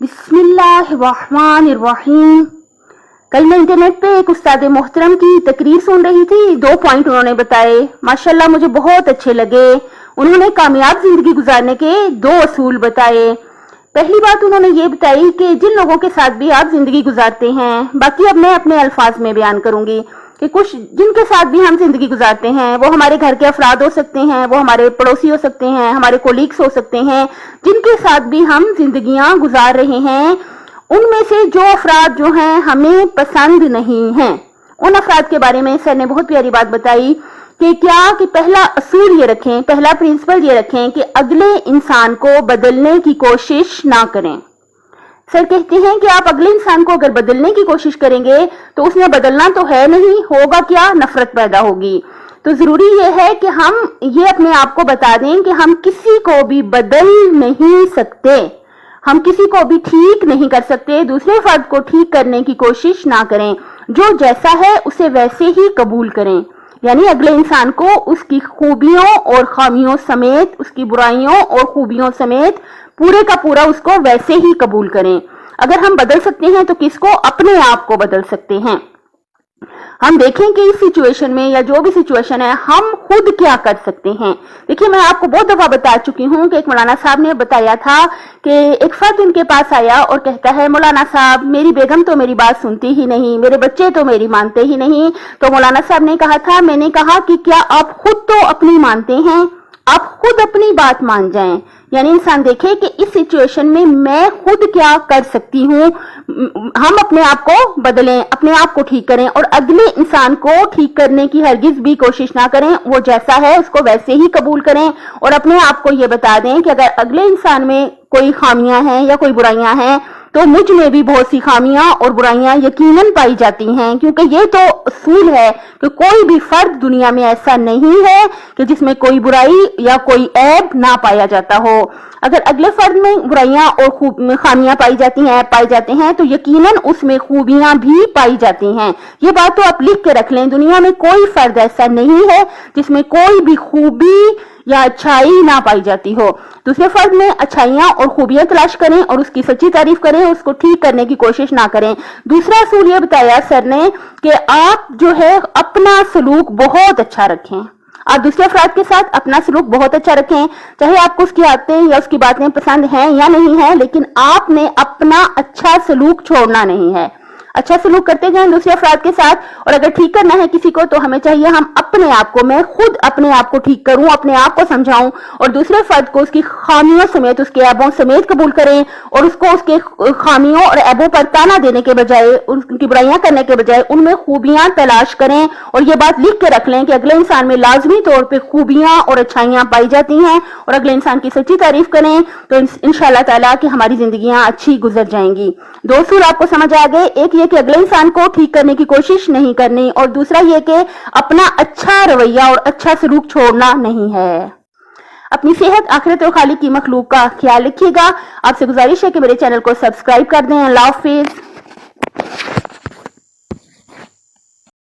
बिस्मिल्लाहिर्रहमानिर्रहीम। कल मैं इंटरनेट पे एक उस्ताद मोहतरम की तकरीर सुन रही थी। 2 पॉइंट उन्होंने बताए, माशाल्लाह मुझे बहुत अच्छे लगे। उन्होंने कामयाब जिंदगी गुजारने के 2 असूल बताए। पहली बात उन्होंने ये बताई कि जिन लोगों के साथ भी आप जिंदगी गुजारते हैं, बाकी अब मैं अपने अल्फाज में बयान करूंगी कि कुछ जिनके साथ भी हम जिंदगी गुजारते हैं वो हमारे घर के अफराद हो सकते हैं, वो हमारे पड़ोसी हो सकते हैं, हमारे कोलीग्स हो सकते हैं। जिनके साथ भी हम जिंदगियां गुजार रहे हैं, उनमें से जो अफराद जो हैं हमें पसंद नहीं हैं, उन अफराद के बारे में सर ने बहुत प्यारी बात बताई कि पहला असूल ये रखें, पहला प्रिंसिपल ये रखें कि अगले इंसान को बदलने की कोशिश ना करें। सर कहते हैं कि आप अगले इंसान को अगर बदलने की कोशिश करेंगे तो उसमें बदलना तो है नहीं, होगा क्या, नफरत पैदा होगी। तो जरूरी ये है कि हम ये अपने आप को बता दें कि हम किसी को भी बदल नहीं सकते, हम किसी को भी ठीक नहीं कर सकते। दूसरे फर्द को ठीक करने की कोशिश ना करें, जो जैसा है उसे वैसे ही कबूल करें। यानी अगले इंसान को उसकी खूबियों और खामियों समेत, उसकी बुराइयों और खूबियों समेत पूरे का पूरा उसको वैसे ही कबूल करें। अगर हम बदल सकते हैं तो किसको? अपने आप को बदल सकते हैं। हम देखें कि इस सिचुएशन में या जो भी सिचुएशन है हम खुद क्या कर सकते हैं। देखिए, मैं आपको बहुत दफा बता चुकी हूं कि एक मौलाना साहब ने बताया था कि एक फर्द उनके पास आया और कहता है, मौलाना साहब मेरी बेगम तो मेरी बात सुनती ही नहीं, मेरे बच्चे तो मेरी मानते ही नहीं। तो मौलाना साहब ने कहा था, मैंने कहा कि क्या आप खुद तो अपनी मानते हैं, आप खुद अपनी बात मान जाएं। यानी इंसान देखे कि इस सिचुएशन में मैं खुद क्या कर सकती हूँ। हम अपने आप को बदलें, अपने आप को ठीक करें और अगले इंसान को ठीक करने की हरगिज भी कोशिश ना करें। वो जैसा है उसको वैसे ही कबूल करें और अपने आप को ये बता दें कि अगर अगले इंसान में कोई खामियां हैं या कोई बुराइयां हैं तो मुझ में भी बहुत सी खामियां और बुराइयां यकीनन पाई जाती हैं। क्योंकि ये तो असूल है कि कोई भी फर्द दुनिया में ऐसा नहीं है कि जिसमें कोई बुराई या कोई ऐब ना पाया जाता हो। अगर अगले फर्द में बुराइयां और खामियां पाई जाते हैं तो यकीनन उसमें खूबियां भी पाई जाती हैं। ये बात तो आप लिख के रख लें, दुनिया में कोई फर्द ऐसा नहीं है जिसमें कोई भी खूबी या अच्छाई ना पाई जाती हो। दूसरे फर्द में अच्छाइयां और खूबियां तलाश करें और उसकी सच्ची तारीफ करें, उसको ठीक करने की कोशिश ना करें। दूसरा असूल ये बताया सर ने कि आप जो है अपना सलूक बहुत अच्छा रखें। आप दूसरे अफराद के साथ अपना सलूक बहुत अच्छा रखें, चाहे आपको उसकी आदतें या उसकी बातें पसंद हैं या नहीं है, लेकिन आपने अपना अच्छा सलूक छोड़ना नहीं है। अच्छा सलूक करते जाएं दूसरे अफराद के साथ। और अगर ठीक करना है किसी को तो हमें चाहिए हम अपने आप को, मैं खुद अपने आप को ठीक करूं, अपने आप को समझाऊं और दूसरे फर्द को उसकी खामियों समेत, उसके ऐबों समेत कबूल करें और उसको उसके खामियों और ऐबों पर ताना देने के बजाय, उनकी बुराइयां करने के बजाय उनमें खूबियां तलाश करें। और ये बात लिख के रख लें कि अगले इंसान में लाजमी तौर पर खूबियां और अच्छाइयां पाई जाती हैं और अगले इंसान की सच्ची तारीफ करें तो इंशाअल्लाह ताला कि हमारी जिंदगियां अच्छी गुजर जाएंगी। 2 असूल आपको समझ आ गए। एक ये कि अगले इंसान को ठीक करने की कोशिश नहीं करनी और दूसरा ये कि अपना अच्छा रवैया और अच्छा सलूक छोड़ना नहीं है। अपनी सेहत, आखिरत और खालिक की मखलूक का ख्याल रखिएगा। आपसे गुजारिश है कि मेरे चैनल को सब्सक्राइब कर दें। अल्लाह हाफिज।